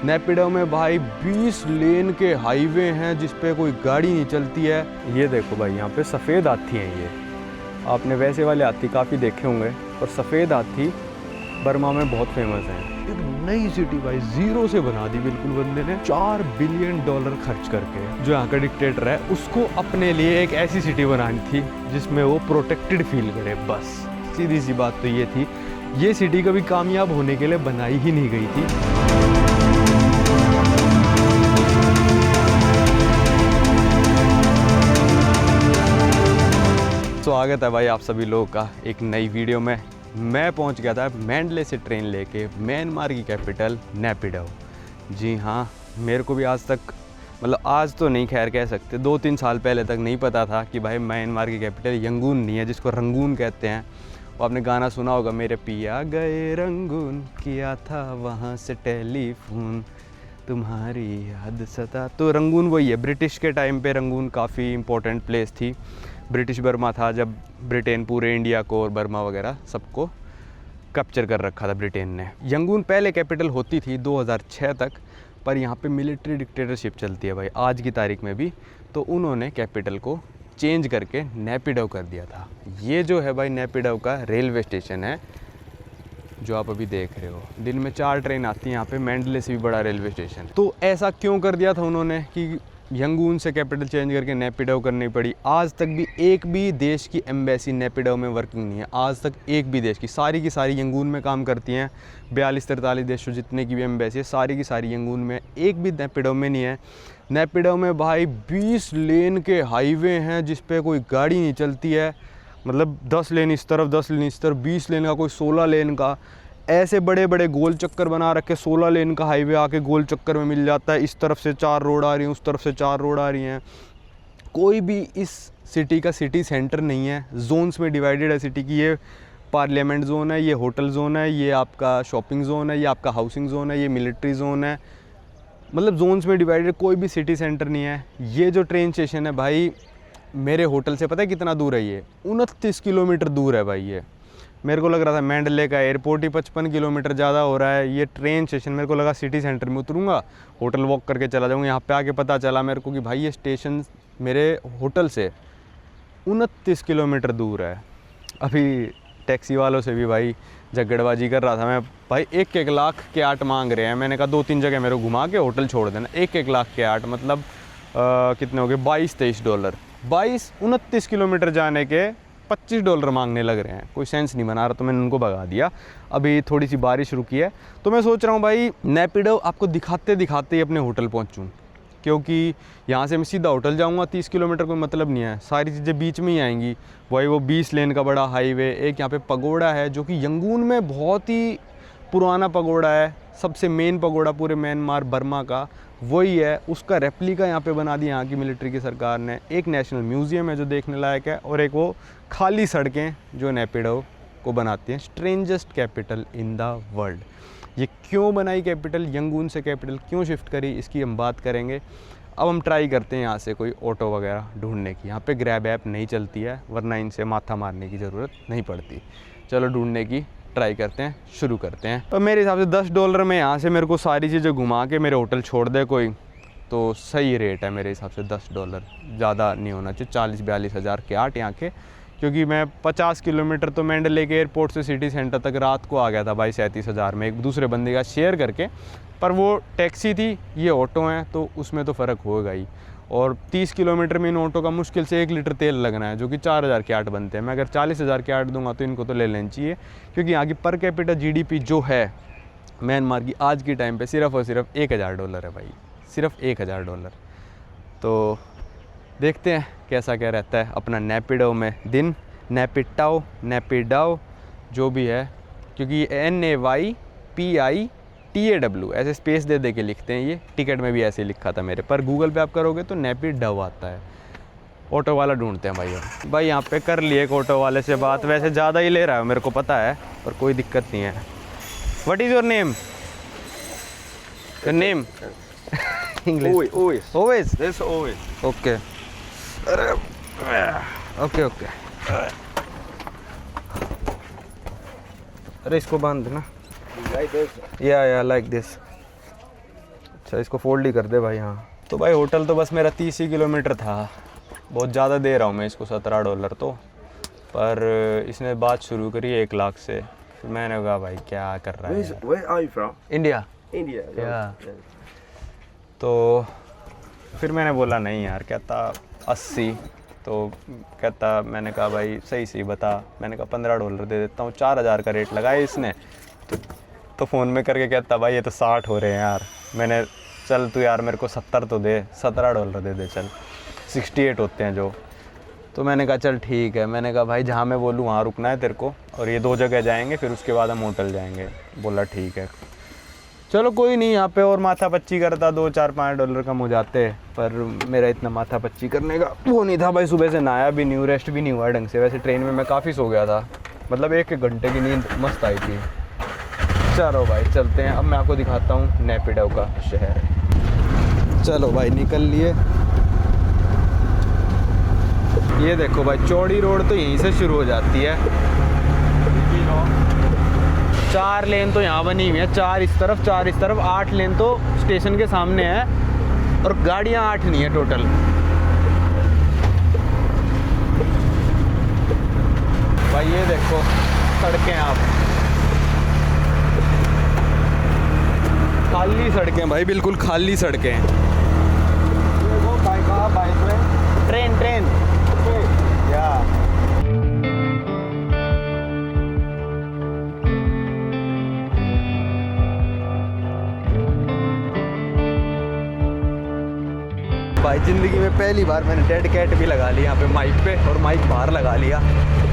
नेपिडो में भाई 20 लेन के हाईवे हैं जिस पे कोई गाड़ी नहीं चलती है। ये देखो भाई, यहाँ पे सफ़ेद हाथी हैं। ये आपने वैसे वाले हाथी काफ़ी देखे होंगे, और सफ़ेद हाथी बर्मा में बहुत फेमस हैं। एक नई सिटी भाई जीरो से बना दी बिल्कुल बंदे ने, $4 बिलियन खर्च करके। जो यहाँ का डिक्टेटर है उसको अपने लिए एक ऐसी सिटी बनानी थी जिसमें वो प्रोटेक्टेड फील करे। बस सीधी सी बात तो ये थी। ये सिटी कभी कामयाब होने के लिए बनाई ही नहीं गई थी। स्वागत है भाई आप सभी लोगों का एक नई वीडियो में। मैं पहुंच गया था मैंडले से ट्रेन लेके म्यांमार की कैपिटल नेपिडो। जी हाँ, मेरे को भी आज तक, मतलब आज तो नहीं खैर कह सकते, 2-3 साल पहले तक नहीं पता था कि भाई म्यांमार की कैपिटल यंगून नहीं है, जिसको रंगून कहते हैं। वो आपने गाना सुना होगा, मेरे पिया गए रंगून, किया था वहाँ से टेलीफोन, तुम्हारी याद सता। तो रंगून वही है। ब्रिटिश के टाइम पे रंगून काफ़ी इम्पोर्टेंट प्लेस थी। ब्रिटिश बर्मा था जब ब्रिटेन पूरे इंडिया को और बर्मा वगैरह सबको कैप्चर कर रखा था ब्रिटेन ने। यंगून पहले कैपिटल होती थी 2006 तक, पर यहाँ पे मिलिट्री डिक्टेटरशिप चलती है भाई आज की तारीख में भी। तो उन्होंने कैपिटल को चेंज करके नेपिडो कर दिया था। ये जो है भाई नेपिडो का रेलवे स्टेशन है जो आप अभी देख रहे हो। दिन में 4 ट्रेन आती हैं यहाँ पे। मैंडले से भी बड़ा रेलवे स्टेशन। तो ऐसा क्यों कर दिया था उन्होंने कि यंगून से कैपिटल चेंज करके नेपिडो करनी पड़ी। आज तक भी एक भी देश की एम्बेसी नेपिडो में वर्किंग नहीं है। आज तक एक भी देश की सारी यंगून में काम करती हैं। 42-43 देशों जितने की भी एम्बेसी है सारी की सारी यंगून में, एक भी नेपिडो में नहीं है। नेपिडो में भाई 20 लेन के हाईवे हैं जिस पे कोई गाड़ी नहीं चलती है। मतलब 10 लेन इस तरफ, 10 लेन इस तरफ, 20 लेन का, कोई 16 लेन का, ऐसे बड़े बड़े गोल चक्कर बना रखे। 16 लेन का हाईवे आके गोल चक्कर में मिल जाता है। इस तरफ से 4 रोड आ रही हैं, उस तरफ से 4 रोड आ रही हैं। कोई भी इस सिटी का सिटी सेंटर नहीं है। जोन्स में डिवाइडेड है सिटी की। ये पार्लियामेंट जोन है, ये होटल जोन है, ये आपका शॉपिंग जोन है, ये आपका हाउसिंग जोन है, ये मिलिट्री जोन है। मतलब जोन्स में डिवाइडेड, कोई भी सिटी सेंटर नहीं है। ये जो ट्रेन स्टेशन है भाई, मेरे होटल से पता है कितना दूर है? ये 29 किलोमीटर दूर है भाई। ये मेरे को लग रहा था मैंडले का एयरपोर्ट ही 55 किलोमीटर ज़्यादा हो रहा है। ये ट्रेन स्टेशन, मेरे को लगा सिटी सेंटर में उतरूँगा, होटल वॉक करके चला जाऊँगा। यहाँ पे आके पता चला मेरे को कि भाई ये स्टेशन मेरे होटल से 29 किलोमीटर दूर है। अभी टैक्सी वालों से भी भाई झगड़बाजी कर रहा था मैं। भाई 1-1 लाख के 8 मांग रहे हैं। मैंने कहा 2-3 जगह मेरे को घुमा के होटल छोड़ देना। 1-1 लाख के 8 मतलब कितने हो गए? $22-23। 29 किलोमीटर जाने के $25 मांगने लग रहे हैं। कोई सेंस नहीं बना रहा, तो मैंने उनको भगा दिया। अभी थोड़ी सी बारिश रुकी है तो मैं सोच रहा हूँ भाई नेपिडो आपको दिखाते दिखाते ही अपने होटल पहुँचूँ, क्योंकि यहाँ से मैं सीधा होटल जाऊँगा। 30 किलोमीटर कोई मतलब नहीं है, सारी चीज़ें बीच में ही आएंगी। वही वो 20 लेन का बड़ा हाईवे। एक यहाँ पे पगोड़ा है जो कि यंगून में बहुत ही पुराना पगोड़ा है, सबसे मेन पगोड़ा पूरे म्यांमार बर्मा का वही है। उसका रेप्लिका यहाँ पे बना दिया यहाँ की मिलिट्री की सरकार ने। एक नेशनल म्यूज़ियम है जो देखने लायक है, और एक वो खाली सड़कें जो नेपिडो को बनाती हैं। Strangest capital in the world. ये क्यों बनाई कैपिटल, यंगून से कैपिटल क्यों शिफ्ट करी, इसकी हम बात करेंगे। अब हम ट्राई करते हैं यहाँ से कोई ऑटो वगैरह ढूंढने की। यहाँ पे ग्रैब ऐप नहीं चलती है, वरना इनसे माथा मारने की ज़रूरत नहीं पड़ती। चलो ढूंढने की ट्राई करते हैं, शुरू करते हैं। और मेरे हिसाब से $10 में यहाँ से मेरे को सारी चीज़ें घुमा के मेरे होटल छोड़ दे कोई, तो सही रेट है मेरे हिसाब से। $10 ज़्यादा नहीं होना चाहिए। 40-42 हज़ार के 8 यहाँ के, क्योंकि मैं 50 किलोमीटर तो मैंडले के एयरपोर्ट से सिटी सेंटर तक रात को आ गया था भाई 37 हज़ार में, एक दूसरे बंदे का शेयर करके। पर वो टैक्सी थी, ये ऑटो हैं, तो उसमें तो फ़र्क होगा ही। और 30 किलोमीटर में इन ऑटो का मुश्किल से 1 लीटर तेल लगना है, जो कि 4000 के 8 बनते हैं। मैं अगर 40,000 के 8 दूंगा तो इनको तो ले लेनी चाहिए, क्योंकि यहाँ की पर कैपिटा GDP जो है म्यांमार की आज के टाइम पे सिर्फ़ और सिर्फ $1000 है भाई, सिर्फ $1000। तो देखते हैं कैसा क्या रहता है अपना नेपिडो में दिन। नेपिडो जो भी है, क्योंकि NAYPITAW ऐसे स्पेस दे के लिखते हैं। ये टिकट में भी ऐसे लिखा था मेरे, पर गूगल पे आप करोगे तो नेपिडो आता है। ऑटो वाला ढूंढते हैं भाई यहाँ पे कर लिए एक ऑटो वाले से बात। वैसे ज़्यादा ही ले रहा है मेरे को पता है, पर कोई दिक्कत नहीं है। What is your name? Your name English? Owais. This always. Okay okay. अरे इसको बांध देना। Like this. या लाइक दिस। अच्छा इसको फोल्ड ही कर दे भाई। हाँ तो भाई होटल तो बस मेरा 30 ही किलोमीटर था। बहुत ज़्यादा दे रहा हूँ मैं इसको $17 तो, पर इसने बात शुरू करी 1 लाख से। फिर मैंने कहा भाई क्या कर रहा है। Where are you from? India. India. Yeah. तो फिर मैंने बोला नहीं यार, कहता 80। तो कहता, मैंने कहा भाई सही सही बता। मैंने कहा $15 दे देता हूँ। 4000 का रेट लगाया इसने। तो फ़ोन में करके कहता भाई ये तो 60 हो रहे हैं यार। मैंने चल तू यार मेरे को 70 तो दे, $17 दे दे चल, 68 होते हैं जो। तो मैंने कहा चल ठीक है। मैंने कहा भाई जहाँ मैं बोलूँ वहाँ रुकना है तेरे को, और ये 2 जगह जाएंगे, फिर उसके बाद हम होटल जाएंगे। बोला ठीक है। चलो कोई नहीं, यहाँ पे और माथा पच्ची करता, $2-4-5 कम हो जाते, पर मेरा इतना माथा पच्ची करने का वो नहीं था भाई। सुबह से नहाया भी नहीं हूँ, रेस्ट भी नहीं हुआ ढंग से। वैसे ट्रेन में मैं काफ़ी सो गया था, मतलब 1-1 घंटे की नींद मस्त आई थी। चलो भाई चलते हैं, अब मैं आपको दिखाता हूँ नेपिडो का शहर। चलो भाई निकल लिए। ये देखो भाई, चौड़ी रोड तो यहीं से शुरू हो जाती है। 4 लेन तो यहाँ बनी हुई है, 4 इस तरफ 4 इस तरफ, 8 लेन तो स्टेशन के सामने है, और गाड़ियाँ 8 नहीं है टोटल। भाई ये देखो सड़कें, आप खाली सड़कें भाई, बिल्कुल खाली सड़कें। ट्रेन या भाई ज़िंदगी में पहली बार मैंने डेड कैट भी लगा लिया यहाँ पे माइक पे, और माइक बाहर लगा लिया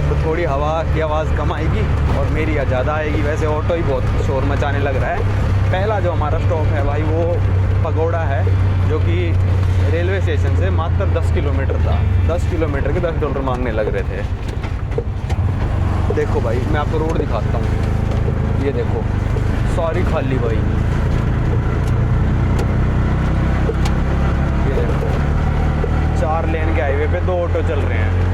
तो थोड़ी हवा की आवाज़ कम आएगी और मेरी ज़्यादा आएगी। वैसे ऑटो ही बहुत शोर मचाने लग रहा है। पहला जो हमारा स्टॉप है भाई वो पगोड़ा है, जो कि रेलवे स्टेशन से मात्र 10 किलोमीटर था। 10 किलोमीटर के $10 मांगने लग रहे थे। देखो भाई मैं आपको रोड दिखाता हूँ, ये देखो सारी खाली भाई। ये देखो 4 लेन के हाईवे पे 2 ऑटो चल रहे हैं।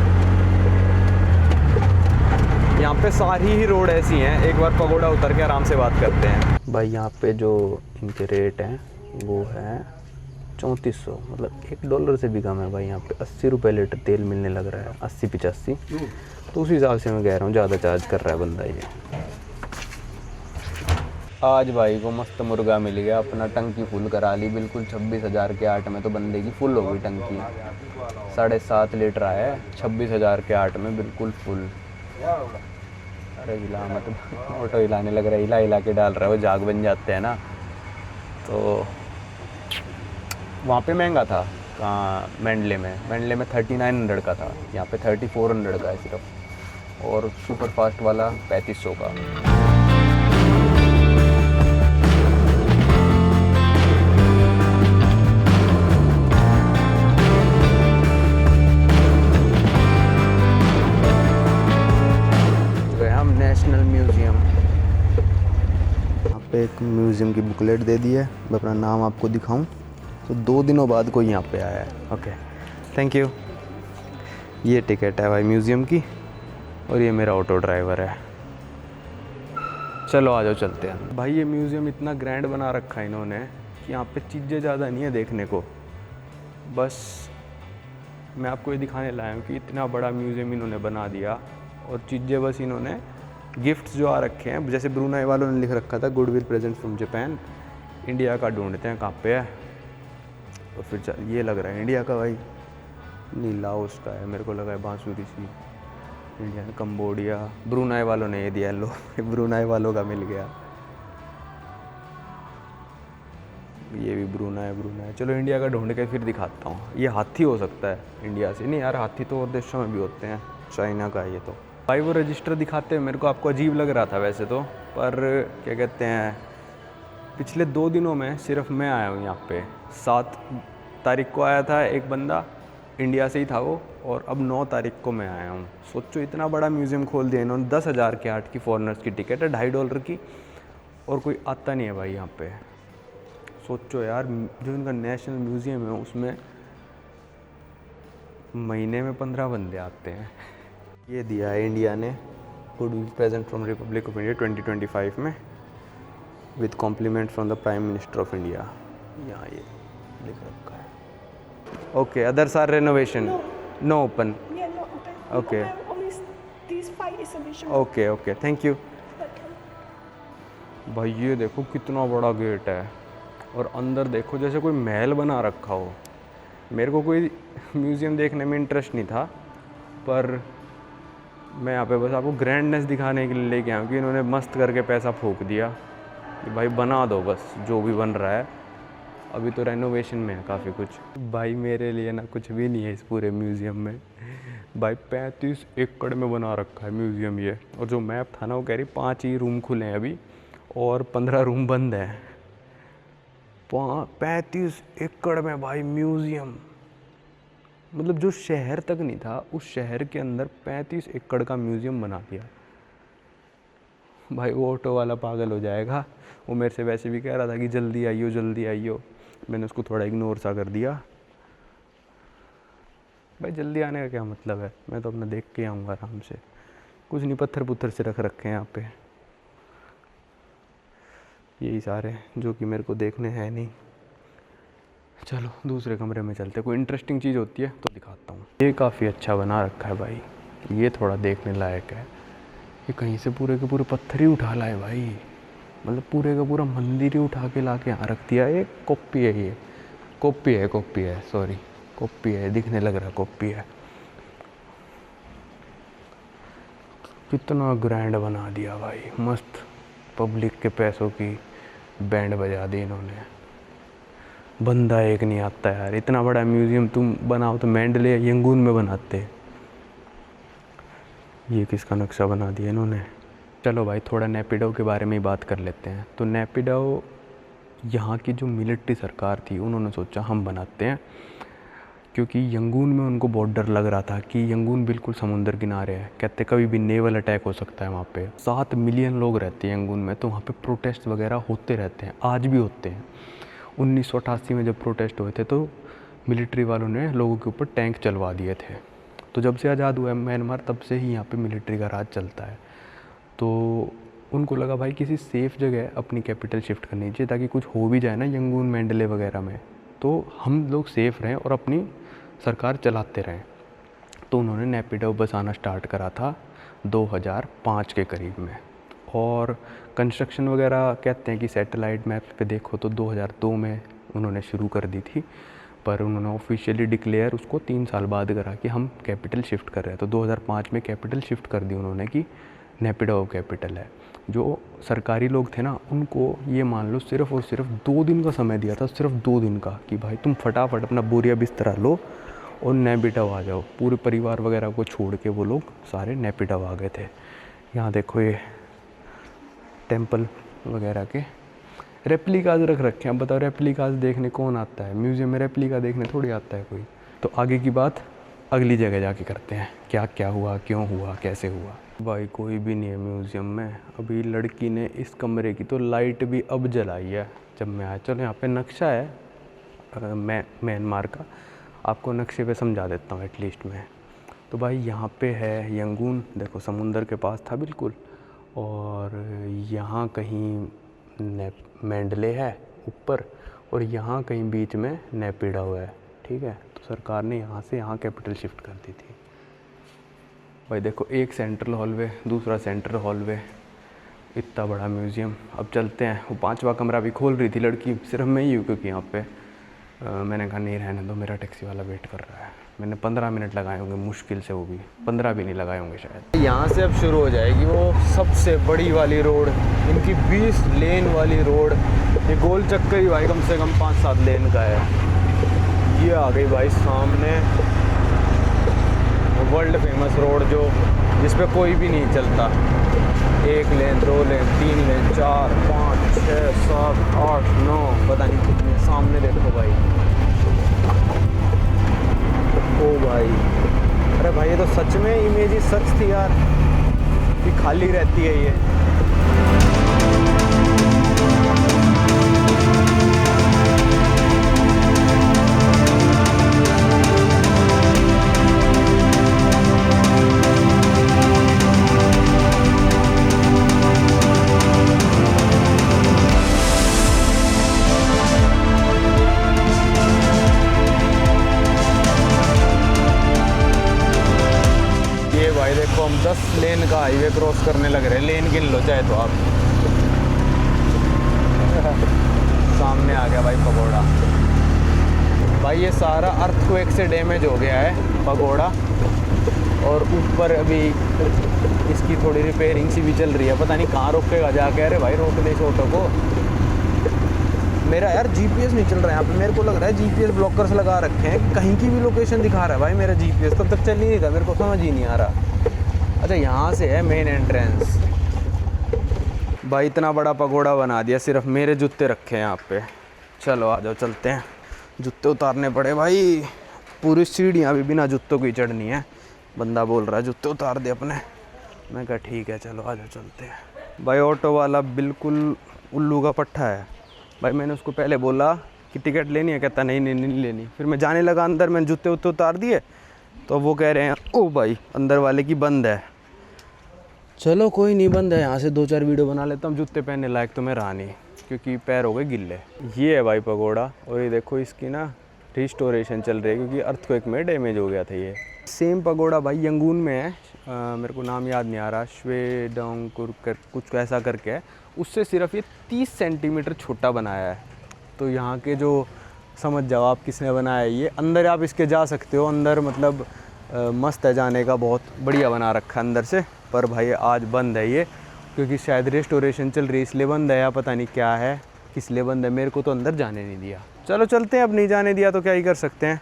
यहाँ पे सारी ही रोड ऐसी हैं। एक बार पगोड़ा उतर के आराम से बात करते हैं। भाई यहाँ पे जो इनके रेट हैं वो है 3400, मतलब $1 से भी कम है भाई। यहाँ पे 80 रुपये लीटर तेल मिलने लग रहा है, 80-85। तो उस हिसाब से मैं कह रहा हूँ ज़्यादा चार्ज कर रहा है बंदा ये। आज भाई को मस्त मुर्गा मिल गया, अपना टंकी फुल करा ली बिल्कुल। 26,000 के 8 में तो बंदे की फुल हो गई टंकी। 7.5 लीटर आया है, 26,000 के 8 में बिल्कुल फुल। अरे हिला मत, ऑटो हिलाने लग रहा है, हिला हिला के डाल रहा है, वो जाग बन जाते हैं ना। तो वहाँ पे महंगा था, कहाँ मैंडले में 3900 का था, यहाँ पे 3400 का है सिर्फ, और सुपर फास्ट वाला 3500 का। नेशनल म्यूज़ियम, यहाँ पे एक म्यूज़ियम की बुकलेट दे दी है। मैं अपना नाम आपको दिखाऊं तो 2 दिनों बाद कोई यहाँ पे आया है। Okay thank you. ये टिकट है भाई म्यूज़ियम की, और ये मेरा ऑटो ड्राइवर है। चलो आ जाओ चलते हैं भाई। ये म्यूज़ियम इतना ग्रैंड बना रखा है इन्होंने कि यहाँ पे चीज़ें ज़्यादा नहीं है देखने को। बस मैं आपको ये दिखाने लाया हूँ कि इतना बड़ा म्यूज़ियम इन्होंने बना दिया, और चीज़ें बस इन्होंने गिफ्ट्स जो आ रखे हैं, जैसे ब्रूनाई वालों ने लिख रखा था goodwill present from Japan, India का ढूंढते हैं कहाँ पे है। और फिर ये लग रहा है इंडिया का भाई, नीला उसका है, मेरे को लगा है बांसुरी सी। इंडिया, कंबोडिया, ब्रूनाई वालों ने ये दिया, लो ब्रूनाई वालों का मिल गया। ये भी ब्रूनाई। चलो इंडिया का ढूंढ के फिर दिखाता हूँ। ये हाथी हो सकता है इंडिया से, नहीं यार हाथी तो और देशों में भी होते हैं, चाइना का है ये तो। भाई वो रजिस्टर दिखाते हैं मेरे को, आपको अजीब लग रहा था वैसे तो, पर क्या कहते हैं, पिछले 2 दिनों में सिर्फ मैं आया हूँ यहाँ पे। 7 तारीख को आया था एक बंदा, इंडिया से ही था वो, और अब 9 तारीख को मैं आया हूँ। सोचो इतना बड़ा म्यूज़ियम खोल दिया इन्होंने। 10,000 के 8 की फॉरेनर्स की टिकट है, $2.5 की, और कोई आता नहीं है भाई यहाँ पे। सोचो यार, जो इनका नेशनल म्यूज़ियम है उसमें महीने में 15 बंदे आते हैं। ये दिया है इंडिया ने, goodwill present from Republic of India 2025 में, with compliment from the Prime Minister of India. यहाँ ये लिख रखा है। Okay, others are renovation, no open. Yeah, no, open. Okay. Open only these 5 exhibition. Okay okay, thank you. भाई ये देखो कितना बड़ा गेट है, और अंदर देखो जैसे कोई महल बना रखा हो। मेरे को कोई म्यूज़ियम देखने में इंटरेस्ट नहीं था, पर मैं यहाँ पे बस आपको ग्रैंडनेस दिखाने के लिए लेके आया हूँ कि इन्होंने मस्त करके पैसा फूंक दिया कि भाई बना दो बस जो भी बन रहा है। अभी तो रेनोवेशन में है काफ़ी कुछ। भाई मेरे लिए ना कुछ भी नहीं है इस पूरे म्यूज़ियम में। भाई 35 एकड़ में बना रखा है म्यूज़ियम ये, और जो मैप था ना वो कह रही 5 ही रूम खुले हैं अभी और 15 रूम बंद हैं। 35 एकड़ में भाई म्यूज़ियम, मतलब जो शहर तक नहीं था उस शहर के अंदर 35 एकड़ का म्यूज़ियम बना दिया। भाई वो ऑटो वाला पागल हो जाएगा। वो मेरे से वैसे भी कह रहा था कि जल्दी आइयो जल्दी आइयो, मैंने उसको थोड़ा इग्नोर सा कर दिया। भाई जल्दी आने का क्या मतलब है, मैं तो अपना देख के आऊँगा आराम से। कुछ नहीं, पत्थर पुत्थर से रख रखे हैं यहाँ पे, यही सारे जो कि मेरे को देखने हैं नहीं। चलो दूसरे कमरे में चलते, कोई इंटरेस्टिंग चीज़ होती है तो दिखाता हूँ। ये काफ़ी अच्छा बना रखा है भाई, ये थोड़ा देखने लायक है। ये कहीं से पूरे के पूरे पत्थर ही उठा लाए भाई, मतलब पूरे का पूरा मंदिर ही उठा के ला के यहाँ रख दिया। ये कॉपी है, ये कॉपी है सॉरी, कॉपी है, दिखने लग रहा कॉपी है। कितना ग्रैंड बना दिया भाई, मस्त। पब्लिक के पैसों की बैंड बजा दी इन्होंने। बंदा एक नहीं आता यार, इतना बड़ा म्यूज़ियम तुम बनाओ तो मेंडले या यंगून में बनाते। ये किसका नक्शा बना दिया इन्होंने। चलो भाई थोड़ा नेपिडो के बारे में ही बात कर लेते हैं। तो नेपिडो यहाँ की जो मिलिट्री सरकार थी उन्होंने सोचा हम बनाते हैं, क्योंकि यंगून में उनको बहुत डर लग रहा था कि यंगून बिल्कुल समुंदर किनारे है, कहते कभी भी नेवल अटैक हो सकता है वहाँ पे। 7 मिलियन लोग रहते हैं यंगून में, तो वहाँ पे प्रोटेस्ट वगैरह होते रहते हैं, आज भी होते हैं। 1988 में जब प्रोटेस्ट हुए थे तो मिलिट्री वालों ने लोगों के ऊपर टैंक चलवा दिए थे। तो जब से आज़ाद हुआ है म्यांमार तब से ही यहाँ पे मिलिट्री का राज चलता है। तो उनको लगा भाई किसी सेफ़ जगह अपनी कैपिटल शिफ्ट करनी चाहिए, ताकि कुछ हो भी जाए ना यंगून मेंडले वगैरह में तो हम लोग सेफ़ रहें और अपनी सरकार चलाते रहें। तो उन्होंने नेपिडो बसाना स्टार्ट करा था 2005 के करीब में, और कंस्ट्रक्शन वगैरह कहते हैं कि सैटेलाइट मैप पे देखो तो 2002 में उन्होंने शुरू कर दी थी, पर उन्होंने ऑफिशियली डिक्लेयर उसको 3 साल बाद करा कि हम कैपिटल शिफ्ट कर रहे हैं। तो 2005 में कैपिटल शिफ्ट कर दी उन्होंने कि नेपिडो कैपिटल है। जो सरकारी लोग थे ना उनको ये मान लो सिर्फ़ और सिर्फ 2 दिन का समय दिया था, सिर्फ 2 दिन का, कि भाई तुम फटाफट अपना बोरिया बिस्तरा लो और नेपिडो आ जाओ। पूरे परिवार वगैरह को छोड़ के वो लोग सारे नेपिडो आ गए थे। यहाँ देखो ये टेंपल वगैरह के रेप्लिकाज रख रखे हैं। अब बताओ रेप्लिकाज देखने कौन आता है, म्यूज़ियम में रेप्लिका देखने थोड़ी आता है कोई। तो आगे की बात अगली जगह जाके करते हैं, क्या क्या हुआ, क्यों हुआ, कैसे हुआ। भाई कोई भी नहीं है म्यूज़ियम में। अभी लड़की ने इस कमरे की तो लाइट भी अब जलाई है जब मैं आया। चलो यहाँ पे नक्शा है म्यांमार का, आपको नक्शे पे समझा देता हूँ एटलीस्ट मैं। तो भाई यहाँ पे है यंगून, देखो समुंदर के पास था बिल्कुल, और यहाँ कहीं मेंडले है ऊपर, और यहाँ कहीं बीच में नेपिडो है, ठीक है। तो सरकार ने यहाँ से यहाँ कैपिटल शिफ्ट कर दी थी। भाई देखो एक सेंट्रल हॉलवे, दूसरा सेंट्रल हॉलवे, इतना बड़ा म्यूज़ियम। अब चलते हैं। वो 5वां कमरा भी खोल रही थी लड़की, सिर्फ मैं ही हूँ क्योंकि यहाँ पे मैंने कहा नहीं रहने दो, मेरा टैक्सी वाला वेट कर रहा है। मैंने 15 मिनट लगाए होंगे मुश्किल से, वो भी 15 भी नहीं लगाए होंगे शायद। यहाँ से अब शुरू हो जाएगी वो सबसे बड़ी वाली रोड, इनकी 20 लेन वाली रोड। ये गोल चक्कर ही भाई कम से कम 5-7 लेन का है। ये आ गई भाई सामने वर्ल्ड फेमस रोड, जो जिस पे कोई भी नहीं चलता। 1 लेन, 2 लेन, 3 लेन, 4, 5, 6, 7, 8, 9, पता नहीं कितने। सामने देखो भाई, ओ भाई, अरे भाई ये तो सच में इमेज ही सच थी यार कि खाली रहती है ये। लेन का हाईवे क्रॉस करने लग रहे हैं। लेन गिन लो चाहे तो आप। सामने आ गया भाई पगोड़ा। भाई ये सारा अर्थक्वेक से डैमेज हो गया है पगोड़ा, और ऊपर अभी इसकी थोड़ी रिपेयरिंग सी भी चल रही है। पता नहीं कहाँ रोकेगा जाके। अरे भाई रोक दे इस ऑटो को। मेरा यार जीपीएस नहीं चल रहा है यहाँ पे। मेरे को लग रहा है जीपीएस ब्लॉकर्स लगा रखे हैं, कहीं की भी लोकेशन दिखा रहा है भाई मेरा जीपीएस। तब तक चल ही नहीं था, मेरे को समझ ही नहीं आ रहा। अच्छा यहाँ से है मेन एंट्रेंस। भाई इतना बड़ा पगोड़ा बना दिया, सिर्फ मेरे जूते रखे हैं यहाँ पे। चलो आ जाओ चलते हैं। जूते उतारने पड़े भाई, पूरी सीढ़ियाँ भी बिना जूतों की चढ़नी है। बंदा बोल रहा है जूते उतार दे अपने। मैं कहा ठीक है चलो आ जाओ चलते हैं। भाई ऑटो वाला बिल्कुल उल्लू का पट्टा है भाई। मैंने उसको पहले बोला कि टिकट लेनी है, कहता नहीं नहीं नहीं लेनी। फिर मैं जाने लगा अंदर, मैंने जूते उत्ते उतार दिए तो वो कह रहे हैं ओ भाई अंदर वाले की बंद है। चलो कोई नहीं, बंद है। यहाँ से 2-4 वीडियो बना लेता हूँ। जूते पहनने लायक तो मैं रहा नहीं, क्योंकि पैर हो गए गिल्ले। ये है भाई पगोड़ा, और ये देखो इसकी ना रिस्टोरेशन चल रही है, क्योंकि अर्थक्वेक में डैमेज हो गया था ये। सेम पगोड़ा भाई यंगून में है, मेरे को नाम याद नहीं आ रहा, श्वेडोंगकुर कर कुछ ऐसा करके है। उससे सिर्फ ये 30 सेंटीमीटर छोटा बनाया है। तो यहाँ के जो समझ जाओ आप किसने बनाया है ये। अंदर आप इसके जा सकते हो, अंदर मतलब मस्त है जाने का, बहुत बढ़िया बना रखा है अंदर से। पर भाई आज बंद है ये, क्योंकि शायद रेस्टोरेशन चल रही है इसलिए बंद है, या पता नहीं क्या है किस लिए बंद है। मेरे को तो अंदर जाने नहीं दिया। चलो चलते हैं, अब नहीं जाने दिया तो क्या ही कर सकते हैं।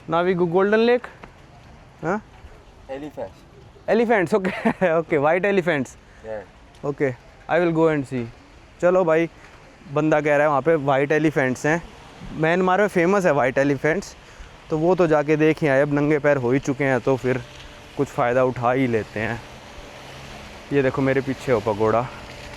नावी गोल्डन लेक, हाँ elephants okay okay white elephants okay, I will go and see. चलो भाई, बंदा कह रहा है वहाँ पे वाइट एलिफेंट्स हैं। म्यांमार में फेमस है वाइट एलिफेंट्स, तो वो तो जाके देख ही आए। अब नंगे पैर हो ही चुके हैं तो फिर कुछ फ़ायदा उठा ही लेते हैं। ये देखो मेरे पीछे हो पगोड़ा।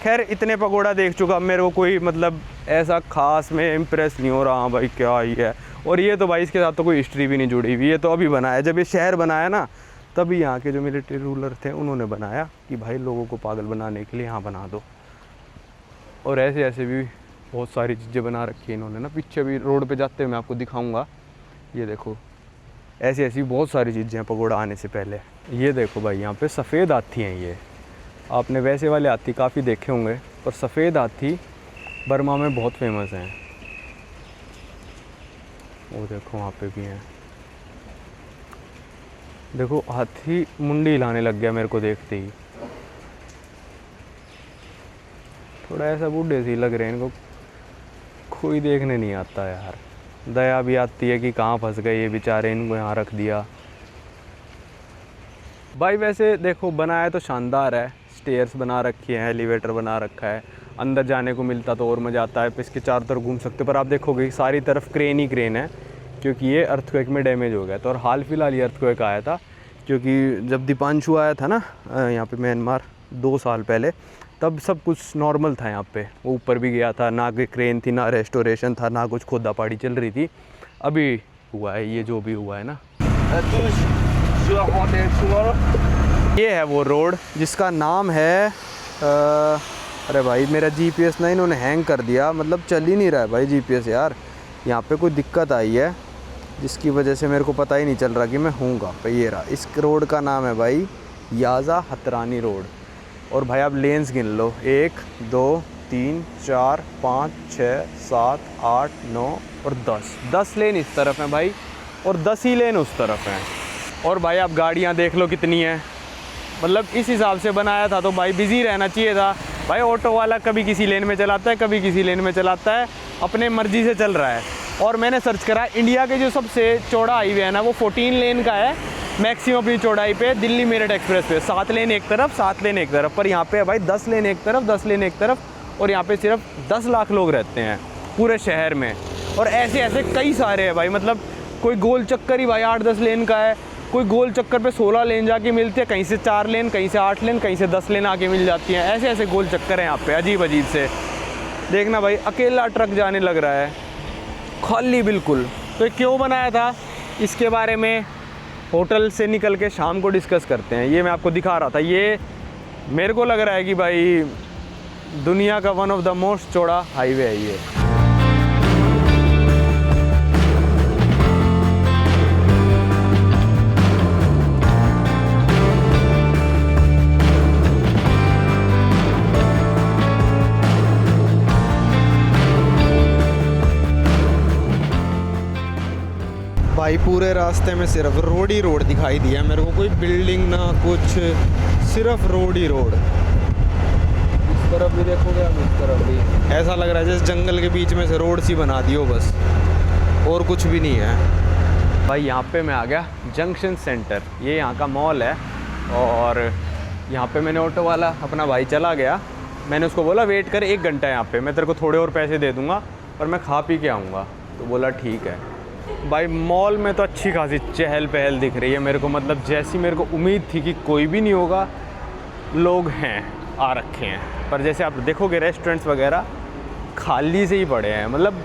खैर इतने पगोड़ा देख चुका, अब मेरे को कोई मतलब ऐसा खास में इम्प्रेस नहीं हो रहा। हाँ भाई क्या ही है। और ये तो भाई इसके साथ तो कोई हिस्ट्री भी नहीं जुड़ी हुई, ये तो अभी बनाया। जब ये शहर बनाया ना, तभी यहाँ के जो मिलिट्री रूलर थे उन्होंने बनाया कि भाई लोगों को पागल बनाने के लिए यहाँ बना दो। और ऐसे ऐसे भी बहुत सारी चीज़ें बना रखी है इन्होंने ना। पीछे भी रोड पे जाते हुए मैं आपको दिखाऊंगा। ये देखो ऐसी ऐसी बहुत सारी चीज़ें हैं पगोड़ा आने से पहले। ये देखो भाई यहाँ पे सफ़ेद हाथी हैं। ये आपने वैसे वाले हाथी काफ़ी देखे होंगे, पर सफ़ेद हाथी बर्मा में बहुत फेमस हैं। वो देखो वहाँ पे भी हैं। देखो हाथी मुंडी हिलाने लग गया मेरे को देखते ही। थोड़ा ऐसा बूढ़े सी लग रहे हैं इनको, कोई देखने नहीं आता यार। दया भी आती है कि कहाँ फंस गए ये बेचारे, इनको यहाँ रख दिया। भाई वैसे देखो बनाया तो शानदार है। स्टेयर्स बना रखी हैं, एलिवेटर बना रखा है। अंदर जाने को मिलता तो और मज़ा आता है। इसके चारों तरफ घूम सकते हो, पर आप देखोगे सारी तरफ क्रेन ही क्रेन है, क्योंकि ये अर्थक्वेक में डैमेज हो गया था। और हाल फिलहाल ये अर्थक्वेक आया था, क्योंकि जब दीपांशु आया था ना यहाँ पे म्यांमार 2 साल पहले, तब सब कुछ नॉर्मल था यहाँ पे। वो ऊपर भी गया था, ना कोई क्रेन थी, ना रेस्टोरेशन था, ना कुछ खोदा पाड़ी चल रही थी। अभी हुआ है ये जो भी हुआ है ना। ये है वो रोड जिसका नाम है अरे भाई मेरा जीपीएस ना इन्होंने हैंग कर दिया, मतलब चल ही नहीं रहा है भाई जीपीएस यार। यहाँ पे कोई दिक्कत आई है जिसकी वजह से मेरे को पता ही नहीं चल रहा कि मैं हूँ कहाँ पे। ये रहा, इस रोड का नाम है भाई याज़ा हतरानी रोड। और भाई आप लेन्स गिन लो, 1 2 3 4 5 6 7 8 9 और 10 लेन इस तरफ हैं भाई, और 10 ही लेन उस तरफ हैं। और भाई आप गाड़ियाँ देख लो कितनी हैं, मतलब इस हिसाब से बनाया था तो भाई बिज़ी रहना चाहिए था भाई। ऑटो वाला कभी किसी लेन में चलाता है, कभी किसी लेन में चलाता है, अपने मर्जी से चल रहा है। और मैंने सर्च करा, इंडिया के जो सबसे चौड़ा हाईवे है ना, वो 14 लेन का है मैक्सिमम अपनी चौड़ाई पे, दिल्ली मेरठ एक्सप्रेस पे। 7 लेन एक तरफ, 7 लेन एक तरफ। पर यहाँ पे है भाई 10 लेन एक तरफ, 10 लेन एक तरफ। और यहाँ पे सिर्फ 10 लाख लोग रहते हैं पूरे शहर में। और ऐसे ऐसे कई सारे हैं भाई, मतलब कोई गोल चक्कर ही भाई 8-10 लेन का है, कोई गोल चक्कर पे 16 लेन जाके मिलते हैं, कहीं से 4 लेन, कहीं से 8 लेन, कहीं से 10 लेन आके मिल जाती हैं। ऐसे ऐसे गोल चक्कर हैं यहाँ पे, अजीब अजीब से। देखना भाई अकेला ट्रक जाने लग रहा है, खाली बिल्कुल। तो ये क्यों बनाया था, इसके बारे में होटल से निकल के शाम को डिस्कस करते हैं। ये मैं आपको दिखा रहा था, ये मेरे को लग रहा है कि भाई दुनिया का वन ऑफ द मोस्ट चौड़ा हाईवे है ये। भाई पूरे रास्ते में सिर्फ रोड ही रोड दिखाई दिया मेरे को, कोई बिल्डिंग ना कुछ, सिर्फ रोड ही रोड। इस तरफ भी देखोगे आप, इस तरफ भी ऐसा लग रहा है जैसे जंगल के बीच में से रोड सी बना दी हो बस, और कुछ भी नहीं है। भाई यहाँ पे मैं आ गया जंक्शन सेंटर, ये यहाँ का मॉल है। और यहाँ पे मैंने ऑटो वाला अपना भाई चला गया, मैंने उसको बोला वेट कर 1 घंटा यहाँ पे, मैं तेरे को थोड़े और पैसे दे दूँगा और मैं खा पी के आऊँगा। तो बोला ठीक है। भाई मॉल में तो अच्छी खासी चहल पहल दिख रही है मेरे को, मतलब जैसी मेरे को उम्मीद थी कि कोई भी नहीं होगा, लोग हैं, आ रखे हैं। पर जैसे आप देखोगे रेस्टोरेंट्स वगैरह खाली से ही पड़े हैं, मतलब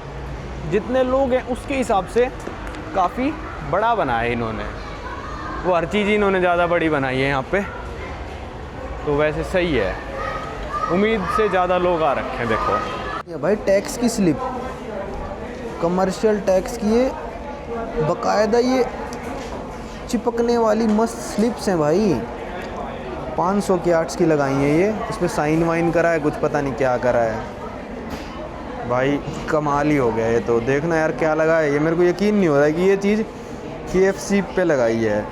जितने लोग हैं उसके हिसाब से काफ़ी बड़ा बनाया है इन्होंने, वो हर चीज़ इन्होंने ज़्यादा बड़ी बनाई है यहाँ पे। तो वैसे सही है, उम्मीद से ज़्यादा लोग आ रखे हैं। देखो ये भाई टैक्स की स्लिप, कमर्शियल टैक्स की, ये बकायदा ये चिपकने वाली मस्त स्लिप्स हैं भाई। 500 की आर्ट्स की लगाई हैं ये, इस पर साइन वाइन करा है, कुछ पता नहीं क्या करा है भाई, कमाल ही हो गया ये तो। देखना यार क्या लगा है ये, मेरे को यकीन नहीं हो रहा है कि ये चीज़ KFC पे लगाई है,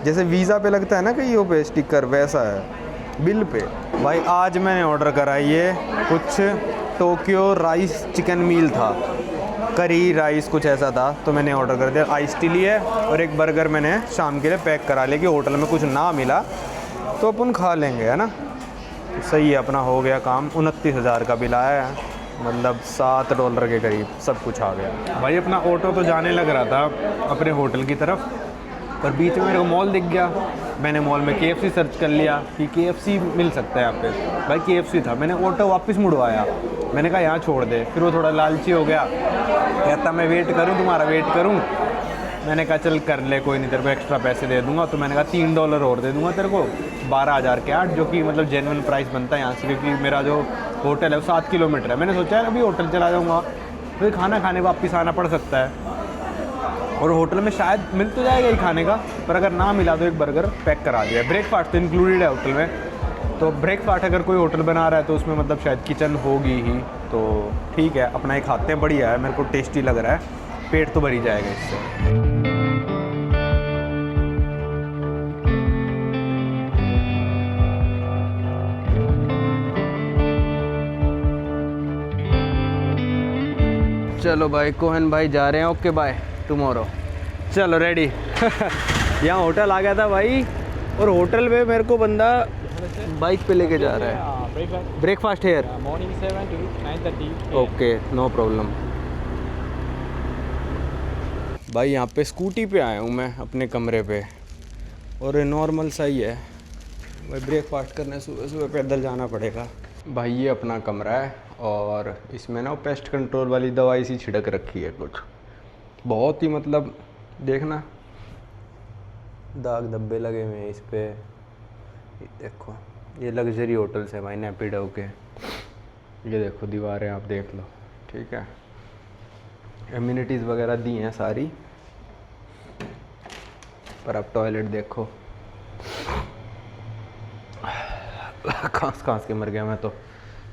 जैसे वीज़ा पे लगता है ना कईयों पे स्टिकर, वैसा है बिल पे। भाई आज मैंने ऑर्डर करा ये कुछ टोक्यो राइस चिकन मील था, करी राइस कुछ ऐसा था, तो मैंने ऑर्डर कर दिया। आइस टी ली है और एक बर्गर मैंने शाम के लिए पैक करा लिया कि होटल में कुछ ना मिला तो अपन खा लेंगे, है ना। तो सही है, अपना हो गया काम। 29,000 का बिल आया है, मतलब $7 के करीब सब कुछ आ गया। भाई अपना ऑटो तो जाने लग रहा था अपने होटल की तरफ, पर बीच में मेरे को मॉल दिख गया, मैंने मॉल में KFC सर्च कर लिया कि KFC मिल सकता है यहाँ पे। भाई KFC था, मैंने ऑटो वापस मुड़वाया, मैंने कहा यहाँ छोड़ दे। फिर वो थोड़ा लालची हो गया, कहता मैं वेट करूँ, तुम्हारा वेट करूँ। मैंने कहा चल कर ले, कोई नहीं, तेरे को एक्स्ट्रा पैसे दे दूँगा। तो मैंने कहा $3 और दे दूँगा तेरे को, 12,000 के 8, जो कि मतलब जेन्युइन प्राइस बनता है यहाँ से, क्योंकि मेरा जो होटल है वो 7 किलोमीटर है। मैंने सोचा है अभी होटल चला जाऊँगा, फिर खाना खाने वापस आना पड़ सकता है, और होटल में शायद मिल तो जाएगा ही खाने का, पर अगर ना मिला तो एक बर्गर पैक करा दिया। ब्रेकफास्ट तो इंक्लूडेड है होटल में, तो ब्रेकफास्ट अगर कोई होटल बना रहा है तो उसमें मतलब शायद किचन होगी ही, तो ठीक है अपना ही खाते हैं। बढ़िया है, मेरे को टेस्टी लग रहा है, पेट तो भर ही जाएगा इससे। चलो भाई कोहन भाई जा रहे हैं, ओके बाय टुमारो। चलो रेडी। यहाँ होटल आ गया था भाई, और होटल में मेरे को बंदा बाइक पे लेके जा रहा है। Breakfast here morning 7 to 9:30. Okay, no problem. भाई यहाँ पे स्कूटी पे आया हूँ मैं अपने कमरे पे, और नॉर्मल सा ही है भाई। ब्रेकफास्ट करने सुबह सुबह पैदल जाना पड़ेगा। भाई ये अपना कमरा है, और इसमें ना पेस्ट कंट्रोल वाली दवाई सी छिड़क रखी है कुछ, बहुत ही मतलब देखना दाग धब्बे लगे हुए हैं इस पे। देखो ये लग्जरी होटल्स है भाई नेपिडो के, ये देखो दीवारें आप देख लो, ठीक है। एम्यूनिटीज़ वगैरह दी हैं सारी, पर अब टॉयलेट देखो, खांस के मर गया मैं तो।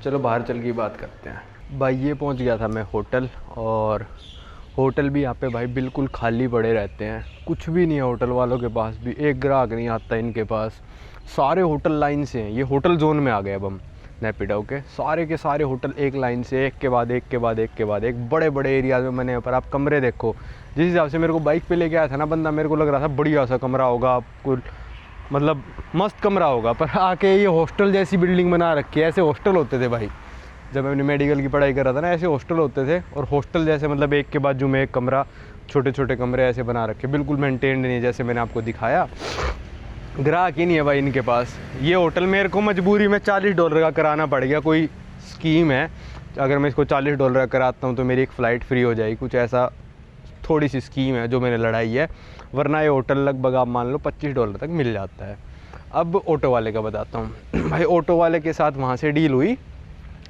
चलो बाहर चल के बात करते हैं। भाई ये पहुंच गया था मैं होटल, और होटल भी यहाँ पे भाई बिल्कुल खाली पड़े रहते हैं, कुछ भी नहीं है होटल वालों के पास भी, एक ग्राहक नहीं आता इनके पास। सारे होटल लाइन से हैं, ये होटल जोन में आ गए अब हम नेपिडो के। सारे के सारे होटल एक लाइन से, एक के बाद एक के बाद एक के बाद एक, बड़े बड़े एरियाज में बने हैं। पर आप कमरे देखो, जिस हिसाब से मेरे को बाइक पे लेके आया था ना बंदा, मेरे को लग रहा था बढ़िया सा कमरा होगा, आपको मतलब मस्त कमरा होगा, पर आके ये हॉस्टल जैसी बिल्डिंग बना रखी है। ऐसे हॉस्टल होते थे भाई, जब मैं अपनी मेडिकल की पढ़ाई कर रहा था ना, ऐसे हॉस्टल होते थे। और हॉस्टल जैसे मतलब एक के बाद जो में एक कमरा, छोटे छोटे कमरे ऐसे बना रखे, बिल्कुल मेंटेन्ड नहीं, जैसे मैंने आपको दिखाया। ग्राहक ही नहीं है भाई इनके पास। ये होटल मेरे को मजबूरी में $40 का कराना पड़ गया, कोई स्कीम है, अगर मैं इसको $40 का कराता हूँ तो मेरी एक फ़्लाइट फ्री हो जाएगी, कुछ ऐसा थोड़ी सी स्कीम है जो मैंने लड़ाई है। वरना ये होटल लगभग आप मान लो $25 तक मिल जाता है। अब ऑटो वाले का बताता हूँ। भाई ऑटो वाले के साथ वहाँ से डील हुई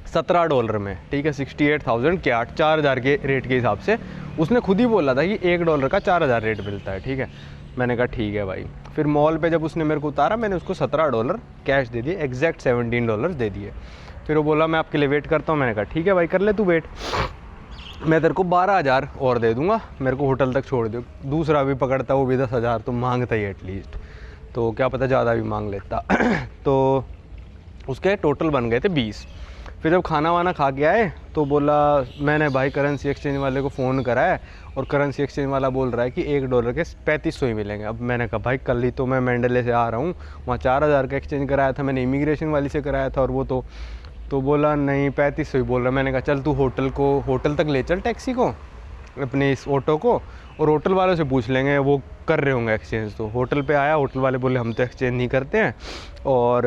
$17 में, ठीक है, 68,000 के 8, 4,000 के रेट के हिसाब से। उसने खुद ही बोला था कि $1 का 4,000 रेट मिलता है, ठीक है। मैंने कहा ठीक है भाई। फिर मॉल पे जब उसने मेरे को उतारा, मैंने उसको $17 कैश दे दिए, एग्जैक्ट $17 दे दिए। फिर वो बोला मैं आपके लिए वेट करता हूँ। मैंने कहा ठीक है भाई कर ले तू वेट। मैं तेरे को 12,000 और दे दूंगा, मेरे को होटल तक छोड़ दो। दूसरा भी पकड़ता, वो भी 10,000 तो मांगता ही एटलीस्ट, तो क्या पता ज़्यादा भी मांग लेता। तो उसके टोटल बन गए थे 20। फिर जब खाना वाना खा के आए तो बोला, मैंने भाई करेंसी एक्सचेंज वाले को फ़ोन करा है और करेंसी एक्सचेंज वाला बोल रहा है कि $1 के 3500 ही मिलेंगे। अब मैंने कहा भाई कल ही तो मैं मैंडले से आ रहा हूँ, वहाँ 4,000 का एक्सचेंज कराया था मैंने, इमिग्रेशन वाली से कराया था, और वो तो बोला नहीं 3500 ही बोल रहा। मैंने कहा चल तू होटल तक ले चल टैक्सी को, अपने इस ऑटो को, और होटल वालों से पूछ लेंगे, वो कर रहे होंगे एक्सचेंज। तो होटल पे आया, होटल वाले बोले हम तो एक्सचेंज नहीं करते हैं, और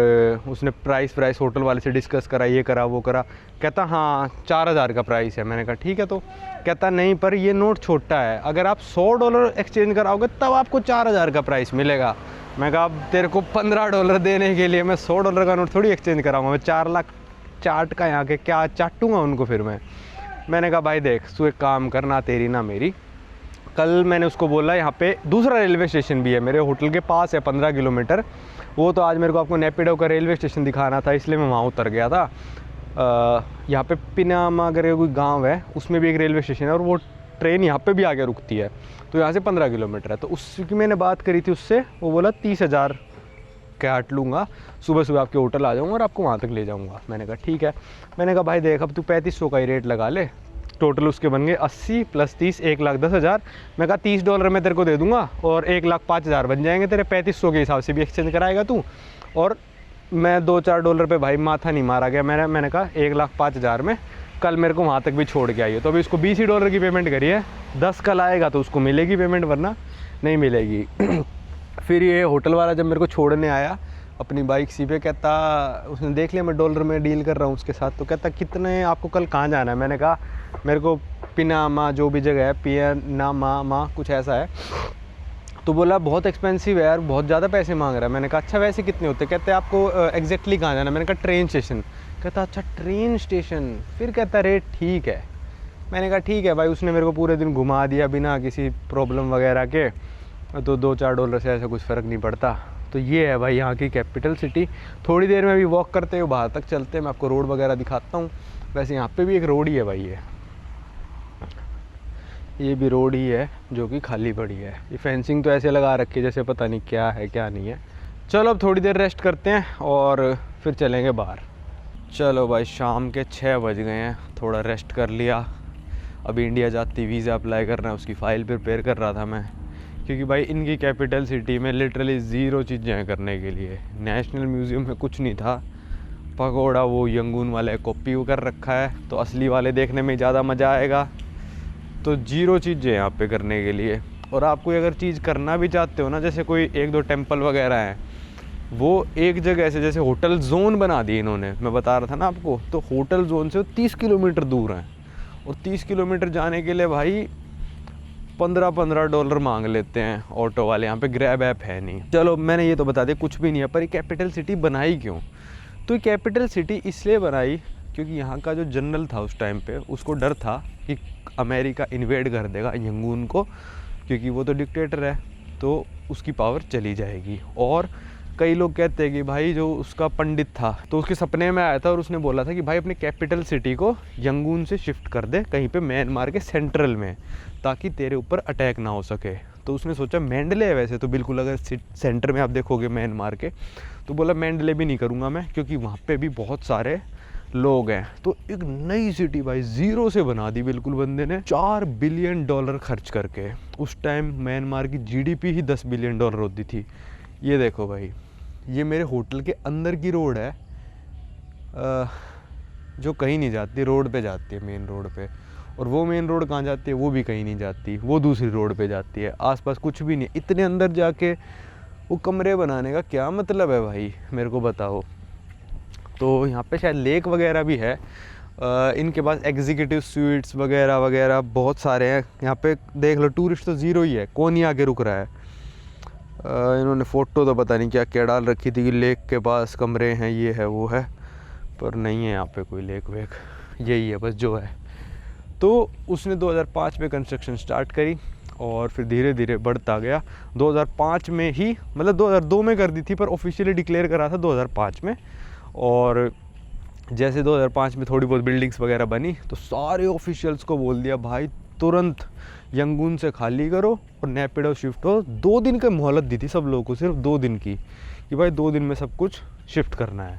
उसने प्राइस होटल वाले से डिस्कस करा, ये करा वो करा। कहता हाँ 4,000 का प्राइस है। मैंने कहा ठीक है। तो कहता नहीं पर ये नोट छोटा है, अगर आप $100 एक्सचेंज कराओगे तब आपको 4,000 का प्राइस मिलेगा। मैं कहा अब तेरे को $15 देने के लिए मैं $100 का नोट थोड़ी एक्सचेंज कराऊंगा, मैं 4 लाख चाट का यहाँ के क्या चाटूंगा उनको फिर मैंने कहा भाई देख तू एक काम कर, ना तेरी ना मेरी। कल मैंने उसको बोला यहाँ पे दूसरा रेलवे स्टेशन भी है मेरे होटल के पास है 15 किलोमीटर, वो तो आज मेरे को आपको नेपिडो का रेलवे स्टेशन दिखाना था इसलिए मैं वहाँ उतर गया था। यहाँ पे पिनामा करके कोई गांव है, उसमें भी एक रेलवे स्टेशन है और वो ट्रेन यहाँ पे भी आके रुकती है, तो यहाँ से 15 किलोमीटर है। तो उसकी मैंने बात करी थी उससे, वो बोला 30,000 काट लूँगा, सुबह सुबह आपके होटल आ जाऊँगा और आपको वहाँ तक ले जाऊँगा। मैंने कहा ठीक है। मैंने कहा भाई देख अब तू 3500 का ही रेट लगा ले, टोटल उसके बन गए 80 + 30 1,10,000। मैं कहा $30 मैं तेरे को दे दूँगा और 1,05,000 बन जाएंगे तेरे, 3500 के हिसाब से भी एक्सचेंज कराएगा तू। और मैं $2-4 पे भाई माथा नहीं मारा गया। मैंने कहा 1,05,000 में कल मेरे को वहाँ तक भी छोड़ के आइए। तो अभी उसको $20 की पेमेंट करी है, 10 कल आएगा तो उसको मिलेगी पेमेंट, वरना नहीं मिलेगी। फिर ये होटल वाला जब मेरे को छोड़ने आया अपनी बाइक सी पे, कहता उसने देख लिया मैं डॉलर में डील कर रहा हूँ उसके साथ, तो कहता कितने आपको कल कहाँ जाना है। मैंने कहा मेरे को पिनामा जो भी जगह है, पिनामा कुछ ऐसा है। तो बोला बहुत एक्सपेंसिव है यार, बहुत ज़्यादा पैसे मांग रहा है। मैंने कहा अच्छा वैसे कितने होते? कहते आपको एग्जैक्टली कहाँ जाना है? मैंने कहा ट्रेन स्टेशन। कहता अच्छा ट्रेन स्टेशन, फिर कहता रेट ठीक है। मैंने कहा ठीक है भाई। उसने मेरे को पूरे दिन घुमा दिया बिना किसी प्रॉब्लम वगैरह के, तो $2-4 से ऐसा कुछ फ़र्क नहीं पड़ता। तो ये है भाई यहाँ की कैपिटल सिटी। थोड़ी देर में भी वॉक करते हुए बाहर तक चलते हैं, मैं आपको रोड वगैरह दिखाता हूँ। वैसे यहाँ पे भी एक रोड ही है भाई, ये भी रोड ही है जो कि खाली पड़ी है। ये फेंसिंग तो ऐसे लगा रखी है जैसे पता नहीं क्या है क्या नहीं है। चलो अब थोड़ी देर रेस्ट करते हैं और फिर चलेंगे बाहर। चलो भाई शाम के 6 बज गए हैं, थोड़ा रेस्ट कर लिया। अभी इंडिया जाती वीज़ा अप्लाई करना है, उसकी फ़ाइल प्रिपेयर कर रहा था मैं, क्योंकि भाई इनकी कैपिटल सिटी में लिटरली ज़ीरो चीज़ें हैं करने के लिए। नेशनल म्यूज़ियम में कुछ नहीं था, पकोड़ा वो यंगून वाले कॉपी कर रखा है, तो असली वाले देखने में ज़्यादा मज़ा आएगा। तो ज़ीरो चीज़ें यहाँ पे करने के लिए। और आप कोई अगर चीज़ करना भी चाहते हो ना, जैसे कोई 1-2 टेम्पल वगैरह हैं, वो एक जगह से जैसे होटल जोन बना दिए इन्होंने, मैं बता रहा था ना आपको, तो होटल जोन से 30 किलोमीटर दूर हैं, और 30 किलोमीटर जाने के लिए भाई $15 मांग लेते हैं ऑटो वाले। यहाँ पे ग्रैब ऐप है नहीं। चलो मैंने ये तो बता दिया कुछ भी नहीं है, पर ये कैपिटल सिटी बनाई क्यों? तो ये कैपिटल सिटी इसलिए बनाई क्योंकि यहाँ का जो जनरल था उस टाइम पे, उसको डर था कि अमेरिका इन्वेड कर देगा यंगून को, क्योंकि वो तो डिक्टेटर है, तो उसकी पावर चली जाएगी। और कई लोग कहते हैं कि भाई जो उसका पंडित था तो उसके सपने में आया था और उसने बोला था कि भाई अपने कैपिटल सिटी को यंगून से शिफ्ट कर दे कहीं पे म्यांमार के सेंट्रल में, ताकि तेरे ऊपर अटैक ना हो सके। तो उसने सोचा मैंडले है वैसे तो बिल्कुल, अगर सेंटर में आप देखोगे म्यांमार के, तो बोला मैंडले भी नहीं करूँगा मैं, क्योंकि वहाँ पे भी बहुत सारे लोग हैं। तो एक नई सिटी भाई ज़ीरो से बना दी बिल्कुल बंदे ने, $4 बिलियन खर्च करके। उस टाइम म्यांमार की GDP ही $10 बिलियन होती थी। ये देखो भाई, ये मेरे होटल के अंदर की रोड है, जो कहीं नहीं जाती, रोड पे जाती है, मेन रोड पे। और वो मेन रोड कहाँ जाती है? वो भी कहीं नहीं जाती, वो दूसरी रोड पे जाती है। आसपास कुछ भी नहीं। इतने अंदर जाके वो कमरे बनाने का क्या मतलब है भाई, मेरे को बताओ। तो यहाँ पे शायद लेक वगैरह भी है। इनके पास एग्जीक्यूटिव स्वीट्स वगैरह वगैरह बहुत सारे हैं। यहाँ पे देख लो टूरिस्ट तो ज़ीरो ही है, कौन ही आके रुक रहा है। इन्होंने फ़ोटो तो पता नहीं क्या क्या डाल रखी थी कि लेक के पास कमरे हैं, ये है वो है, पर नहीं है यहाँ पे कोई लेक वेक, यही है बस जो है। तो उसने 2005 में कंस्ट्रक्शन स्टार्ट करी और फिर धीरे धीरे बढ़ता गया। 2005 में ही, मतलब 2002 में कर दी थी, पर ऑफिशियली डिक्लेयर करा था 2005 में। और जैसे 2005 में थोड़ी बहुत बिल्डिंग्स वगैरह बनी तो सारे ऑफिशियल्स को बोल दिया भाई तुरंत यंगून से खाली करो और नैपिडो शिफ्ट हो। 2 दिन की मोहलत दी थी सब लोगों को, सिर्फ 2 दिन की, कि भाई 2 दिन में सब कुछ शिफ्ट करना है।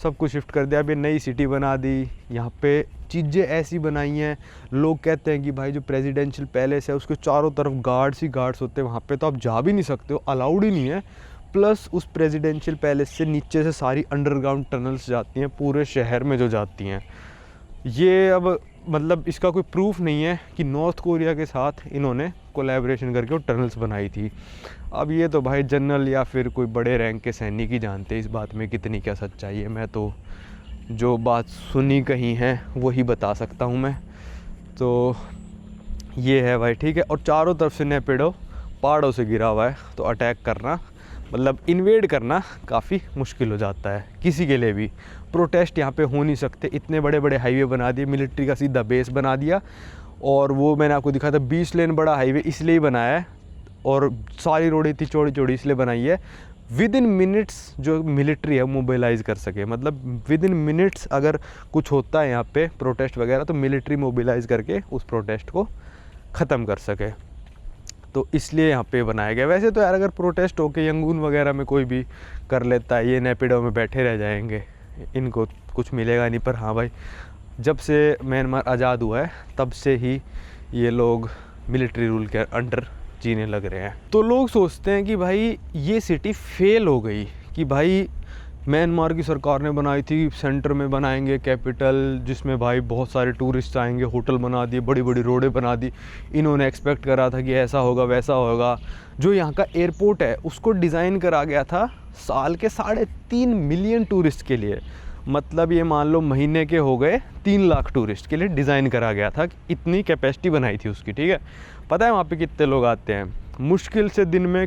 सब कुछ शिफ्ट कर दिया। अभी नई सिटी बना दी, यहाँ पे चीज़ें ऐसी बनाई हैं, लोग कहते हैं कि भाई जो प्रेसिडेंशियल पैलेस है उसके चारों तरफ गार्ड्स ही गार्ड्स होते हैं, वहाँ पे तो आप जा भी नहीं सकते हो, अलाउड ही नहीं है। प्लस उस प्रेसिडेंशियल पैलेस से नीचे से सारी अंडरग्राउंड टनल्स जाती हैं पूरे शहर में जो जाती हैं। ये अब मतलब इसका कोई प्रूफ नहीं है कि नॉर्थ कोरिया के साथ इन्होंने कोलैबोरेशन करके वो टनल्स बनाई थी। अब ये तो भाई जनरल या फिर कोई बड़े रैंक के सैनिक ही जानते हैं इस बात में कितनी क्या सच्चाई है। मैं तो जो बात सुनी कहीं है वही बता सकता हूँ मैं। तो ये है भाई, ठीक है। और चारों तरफ से नैपिडो पहाड़ों से घिरा हुआ है, तो अटैक करना मतलब इन्वेड करना काफ़ी मुश्किल हो जाता है किसी के लिए भी। प्रोटेस्ट यहाँ पे हो नहीं सकते, इतने बड़े बड़े हाईवे बना दिए, मिलिट्री का सीधा बेस बना दिया। और वो मैंने आपको दिखा था 20 लेन बड़ा हाईवे इसलिए ही बनाया है, और सारी रोडें इतनी चौड़ी चौड़ी इसलिए बनाई है विद इन मिनट्स जो मिलिट्री है मोबिलाइज़ कर सके। मतलब विद इन मिनट्स अगर कुछ होता है यहाँ पे प्रोटेस्ट वगैरह तो मिलिट्री मोबिलाइज़ करके उस प्रोटेस्ट को ख़त्म कर सके, तो इसलिए यहाँ पे बनाया गया। वैसे तो यार अगर प्रोटेस्ट होके यंगून वगैरह में कोई भी कर लेता है, ये नैपिडो में बैठे रह जाएंगे, इनको कुछ मिलेगा नहीं। पर हाँ भाई, जब से म्यांमार आज़ाद हुआ है तब से ही ये लोग मिलिट्री रूल के अंडर जीने लग रहे हैं। तो लोग सोचते हैं कि भाई ये सिटी फेल हो गई, कि भाई म्यांमार की सरकार ने बनाई थी सेंटर में बनाएंगे कैपिटल जिसमें भाई बहुत सारे टूरिस्ट आएंगे, होटल बना दिए, बड़ी बड़ी रोडें बना दी। इन्होंने एक्सपेक्ट करा था कि ऐसा होगा वैसा होगा। जो यहाँ का एयरपोर्ट है उसको डिज़ाइन करा गया था साल के 3.5 मिलियन टूरिस्ट के लिए। मतलब ये मान लो महीने के हो गए 3 लाख टूरिस्ट के लिए डिज़ाइन करा गया था, इतनी कैपेसिटी बनाई थी उसकी, ठीक है। पता है वहाँ पे कितने लोग आते हैं? मुश्किल से दिन में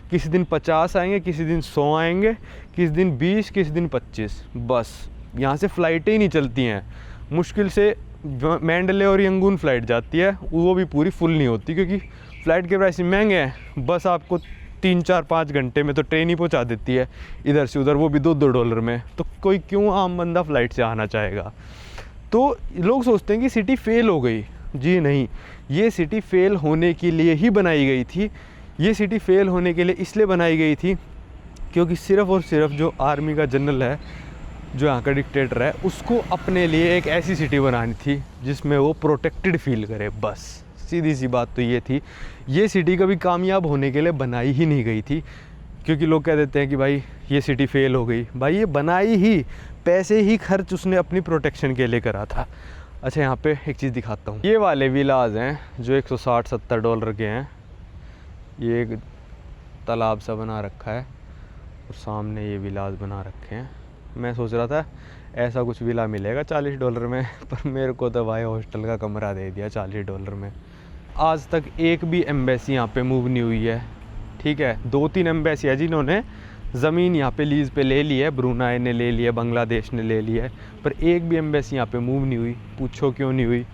किसी दिन 50 आएंगे, किसी दिन 100 आएंगे, किसी दिन 20, किसी दिन 25। बस यहाँ से फ़्लाइटें ही नहीं चलती हैं। मुश्किल से मैंडले और यंगून फ़्लाइट जाती है, वो भी पूरी फुल नहीं होती क्योंकि फ़्लाइट के प्राइस महंगे हैं। बस आपको 3-4-5 घंटे में तो ट्रेन ही पहुँचा देती है इधर से उधर, वो भी $2 में। तो कोई क्यों आम बंदा फ़्लाइट से आना चाहेगा? तो लोग सोचते हैं कि सिटी फ़ेल हो गई। जी नहीं, ये सिटी फ़ेल होने के लिए ही बनाई गई थी। ये सिटी फ़ेल होने के लिए इसलिए बनाई गई थी क्योंकि सिर्फ़ और सिर्फ जो आर्मी का जनरल है, जो यहाँ का डिक्टेटर है, उसको अपने लिए एक ऐसी सिटी बनानी थी जिसमें वो प्रोटेक्टेड फील करे। बस सीधी सी बात तो ये थी। ये सिटी कभी कामयाब होने के लिए बनाई ही नहीं गई थी, क्योंकि लोग कह देते हैं कि भाई ये सिटी फ़ेल हो गई। भाई ये बनाई ही, पैसे ही खर्च उसने अपनी प्रोटेक्शन के लिए करा था। अच्छा, यहाँ पे एक चीज़ दिखाता हूँ। ये वाले विलाज हैं जो $160-70 के हैं। ये एक तालाब सा बना रखा है और सामने ये विलाज बना रखे हैं। मैं सोच रहा था ऐसा कुछ विला मिलेगा $40 में, पर मेरे को तो भाई हॉस्टल का कमरा दे दिया $40 में। आज तक एक भी एम्बेसी यहाँ पे मूव नहीं हुई है, ठीक है। 2-3 एम्बेसी है जिन्होंने ज़मीन यहाँ पे लीज़ पे ले ली है, ब्रुनाई ने ले लिया, बांग्लादेश ने ले लिया है, पर एक भी एम्बेसी यहाँ पे मूव नहीं हुई। पूछो क्यों नहीं हुई?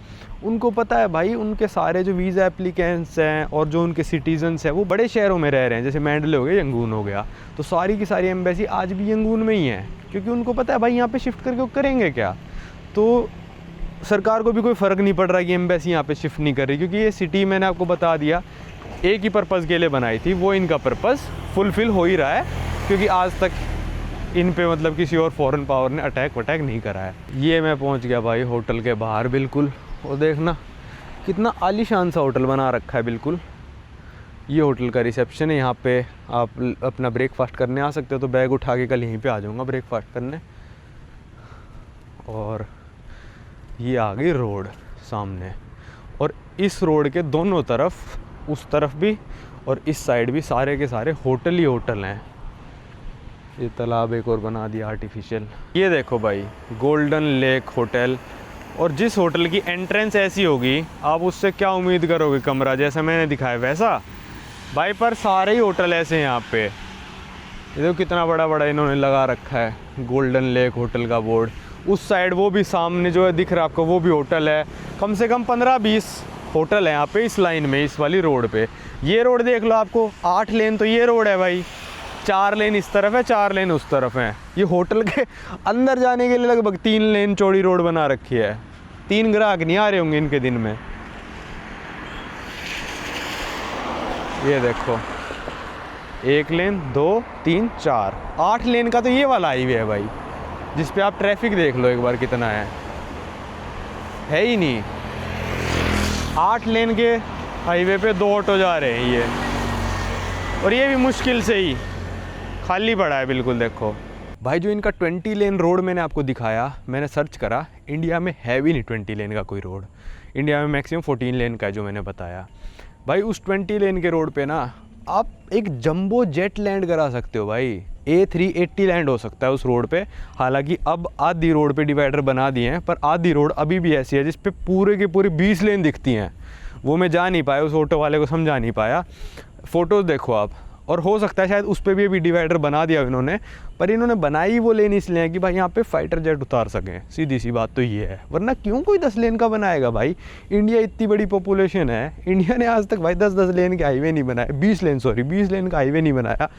उनको पता है भाई उनके सारे जो वीज़ा एप्लीकेंट्स हैं और जो उनके सिटीजन्स हैं वो बड़े शहरों में रह रहे हैं, जैसे मैंडले हो गया, यंगून हो गया। तो सारी की सारी एम्बेसी आज भी यंगून में ही है, क्योंकि उनको पता है भाई यहाँ पे शिफ्ट करके वो करेंगे क्या। तो सरकार को भी कोई फ़र्क नहीं पड़ रहा कि एम्बेसी यहाँ पे शिफ्ट नहीं कर रही, क्योंकि ये सिटी मैंने आपको बता दिया एक ही पर्पज़ के लिए बनाई थी, वो इनका पर्पज़ फुलफ़िल हो ही रहा है, क्योंकि आज तक इन पे मतलब किसी और फॉरेन पावर ने अटैक वटैक नहीं करा है। ये मैं पहुँच गया भाई होटल के बाहर बिल्कुल, और देखना कितना आलीशान सा होटल बना रखा है बिल्कुल। ये होटल का रिसेप्शन है, यहाँ पे आप अपना ब्रेकफास्ट करने आ सकते हो। तो बैग उठा के कल यहीं पे आ जाऊँगा ब्रेकफास्ट करने। और ये आ गई रोड सामने, और इस रोड के दोनों तरफ, उस तरफ भी और इस साइड भी सारे के सारे होटल ही होटल हैं। ये तालाब एक और बना दिया आर्टिफिशियल। ये देखो भाई, गोल्डन लेक होटल। और जिस होटल की एंट्रेंस ऐसी होगी, आप उससे क्या उम्मीद करोगे? कमरा जैसा मैंने दिखाया वैसा भाई। पर सारे ही होटल ऐसे हैं यहाँ पे। ये देखो कितना बड़ा बड़ा इन्होंने लगा रखा है गोल्डन लेक होटल का बोर्ड। उस साइड वो भी सामने जो है दिख रहा है आपको, वो भी होटल है। कम से कम 15-20 होटल है यहाँ पे इस लाइन में, इस वाली रोड पे। ये रोड देख लो, आपको 8 लेन तो ये रोड है भाई, 4 लेन इस तरफ है, 4 लेन उस तरफ हैं। ये होटल के अंदर जाने के लिए लगभग 3 लेन चौड़ी रोड बना रखी है। 3 ग्राहक नहीं आ रहे होंगे इनके दिन में। ये देखो 1 लेन 2 3 4 8 लेन का तो ये वाला हाईवे है भाई, जिस पे आप ट्रैफिक देख लो एक बार कितना है ही नहीं। 8 लेन के हाईवे पे 2 ऑटो जा रहे हैं ये, और ये भी मुश्किल से ही खाली पड़ा है बिल्कुल। देखो भाई जो इनका 20 लेन रोड मैंने आपको दिखाया, मैंने सर्च करा, इंडिया में है भी नहीं 20 लेन का कोई रोड। इंडिया में मैक्सिमम 14 लेन का है जो मैंने बताया। भाई उस 20 लेन के रोड पे ना आप एक जंबो जेट लैंड करा सकते हो भाई। A380 लैंड हो सकता है उस रोड पे। हालांकि अब आधी रोड पे डिवाइडर बना दिए हैं, पर आधी रोड अभी भी ऐसी है जिस पे पूरे के पूरे 20 लेन दिखती हैं। वो मैं जा नहीं पाया, उस ऑटो वाले को समझा नहीं पाया। फ़ोटोज़ देखो आप, और हो सकता है शायद उस पर भी अभी डिवाइडर बना दिया इन्होंने, पर इन्होंने बनाई वो लेन इसलिए है कि भाई यहाँ पे फाइटर जेट उतार सकें। सीधी सी बात तो ये है, वरना क्यों कोई 10 लेन का बनाएगा भाई। इंडिया इतनी बड़ी पॉपुलेशन है, इंडिया ने आज तक भाई 10 लेन के हाईवे नहीं बनाए, 20 लेन का हाईवे नहीं बनाया।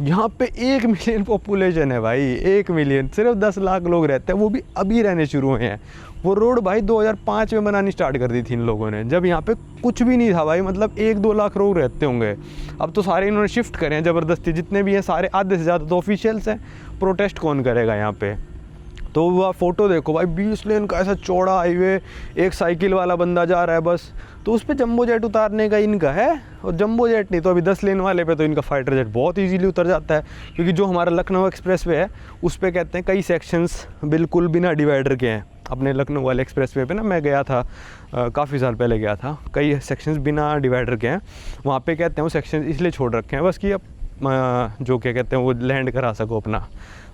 यहाँ पे 1 मिलियन पॉपुलेशन है भाई, 1 मिलियन, सिर्फ 10 लाख लोग रहते हैं, वो भी अभी रहने शुरू हुए हैं। वो रोड भाई 2005 में बनानी स्टार्ट कर दी थी इन लोगों ने, जब यहाँ पे कुछ भी नहीं था भाई, मतलब 1-2 लाख लोग रहते होंगे। अब तो सारे इन्होंने शिफ्ट करे हैं ज़बरदस्ती, जितने भी हैं सारे आधे से ज़्यादा तो ऑफिशियल्स हैं। प्रोटेस्ट कौन करेगा यहाँ पे। तो वह फ़ोटो देखो भाई, 20 लेन का ऐसा चौड़ा हाईवे, एक साइकिल वाला बंदा जा रहा है बस, तो उस पर जंबो जेट उतारने का इनका है। और जंबो जेट नहीं तो अभी 10 लेन वाले पे तो इनका फाइटर जेट बहुत इजीली उतर जाता है, क्योंकि जो हमारा लखनऊ एक्सप्रेस वे है उस पर कहते हैं कई सेक्शंस बिल्कुल बिना डिवाइडर के हैं। अपने लखनऊ वाले एक्सप्रेस वे पे ना मैं गया था, काफ़ी साल पहले गया था, कई सेक्शंस बिना डिवाइडर के हैं। वहाँ पे कहते हैं वो सेक्शन इसलिए छोड़ रखे हैं बस कि अब जो क्या कहते हैं वो लैंड करा सको अपना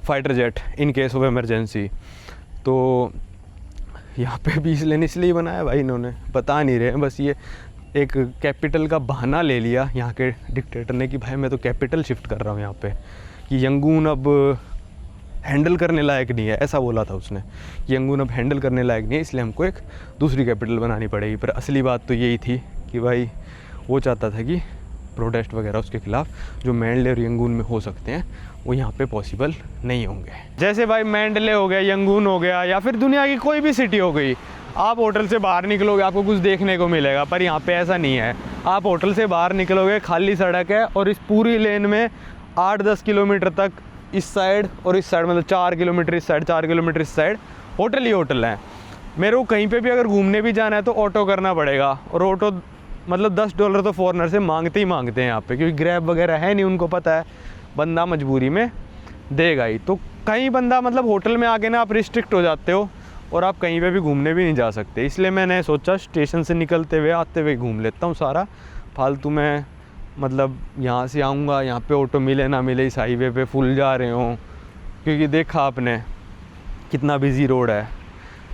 fighter jet in case of emergency. तो यहाँ पे 20 लेन इसलिए बनाया भाई इन्होंने, बता नहीं रहे हैं, बस ये एक कैपिटल का बहाना ले लिया यहाँ के डिक्टेटर ने कि भाई मैं तो कैपिटल शिफ्ट कर रहा हूँ यहाँ पे, कि यंगून अब हैंडल करने लायक नहीं है, ऐसा बोला था उसने कि यंगून अब हैंडल करने लायक नहीं है, इसलिए हमको एक दूसरी कैपिटल बनानी पड़ेगी। पर असली बात तो यही थी कि भाई वो चाहता था कि प्रोटेस्ट वगैरह उसके खिलाफ जो मैंडले और यंगून में हो सकते हैं वो यहाँ पे पॉसिबल नहीं होंगे। जैसे भाई मैंडले हो गया, यंगून हो गया, या फिर दुनिया की कोई भी सिटी हो गई, आप होटल से बाहर निकलोगे आपको कुछ देखने को मिलेगा, पर यहाँ पे ऐसा नहीं है। आप होटल से बाहर निकलोगे, खाली सड़क है, और इस पूरी लेन में 8-10 किलोमीटर तक इस साइड और इस साइड, मतलब 4 किलोमीटर इस साइड, 4 किलोमीटर इस साइड होटल ही होटल हैं। मेरे को कहीं पे भी अगर घूमने भी जाना है तो ऑटो करना पड़ेगा, और ऑटो मतलब $10 तो फॉरनर से मांगते ही मांगते हैं यहाँ पे, क्योंकि ग्रैब वगैरह है नहीं, उनको पता है बंदा मजबूरी में देगा ही। तो कहीं बंदा मतलब होटल में आके ना आप रिस्ट्रिक्ट हो जाते हो, और आप कहीं पे भी घूमने भी नहीं जा सकते। इसलिए मैंने सोचा स्टेशन से निकलते हुए आते हुए घूम लेता हूँ सारा, फालतू में मतलब यहाँ से आऊँगा, यहाँ पे ऑटो मिले ना मिले, इस हाईवे पे फुल जा रहे हों, क्योंकि देखा आपने कितना बिजी रोड है।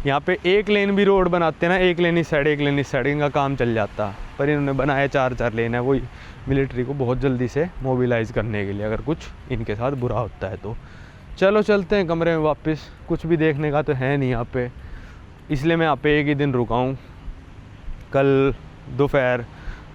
यहाँ पे 1 लेन भी रोड बनाते ना, 1 लेन इस साइड 1 लेन इस साइड, इनका काम चल जाता, पर इन्होंने बनाया 4-4 लेन है, वही मिलिट्री को बहुत जल्दी से मोबिलाइज़ करने के लिए, अगर कुछ इनके साथ बुरा होता है तो। चलो चलते हैं कमरे में वापस, कुछ भी देखने का तो है नहीं यहाँ पे, इसलिए मैं यहाँ पे एक ही दिन रुका हूँ। कल दोपहर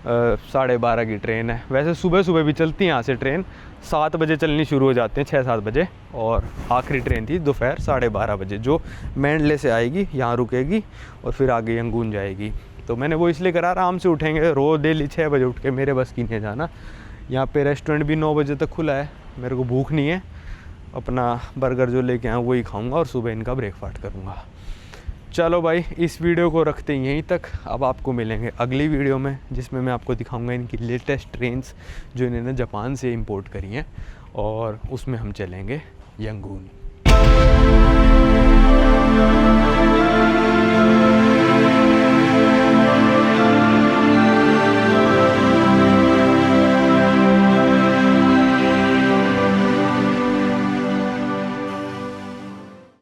12:30 की ट्रेन है। वैसे सुबह सुबह भी चलती है यहाँ से ट्रेन, 7 बजे चलनी शुरू हो जाते हैं, 6-7 बजे, और आखिरी ट्रेन थी दोपहर 12:30 बजे जो मैंडले से आएगी, यहाँ रुकेगी और फिर आगे यंगून जाएगी। तो मैंने वो इसलिए करा, आराम से उठेंगे, रोज़ डेली 6 बजे उठ के, मेरे बस की नहीं जाना। यहाँ पे रेस्टोरेंट भी 9 बजे तक खुला है, मेरे को भूख नहीं है, अपना बर्गर जो लेके आया वही खाऊंगा और सुबह इनका ब्रेकफास्ट करूँगा। चलो भाई, इस वीडियो को रखते हैं यहीं तक। अब आपको मिलेंगे अगली वीडियो में, जिसमें मैं आपको दिखाऊंगा इनकी लेटेस्ट ट्रेन्स जो इन्होंने जापान से इंपोर्ट करी हैं, और उसमें हम चलेंगे यंगून।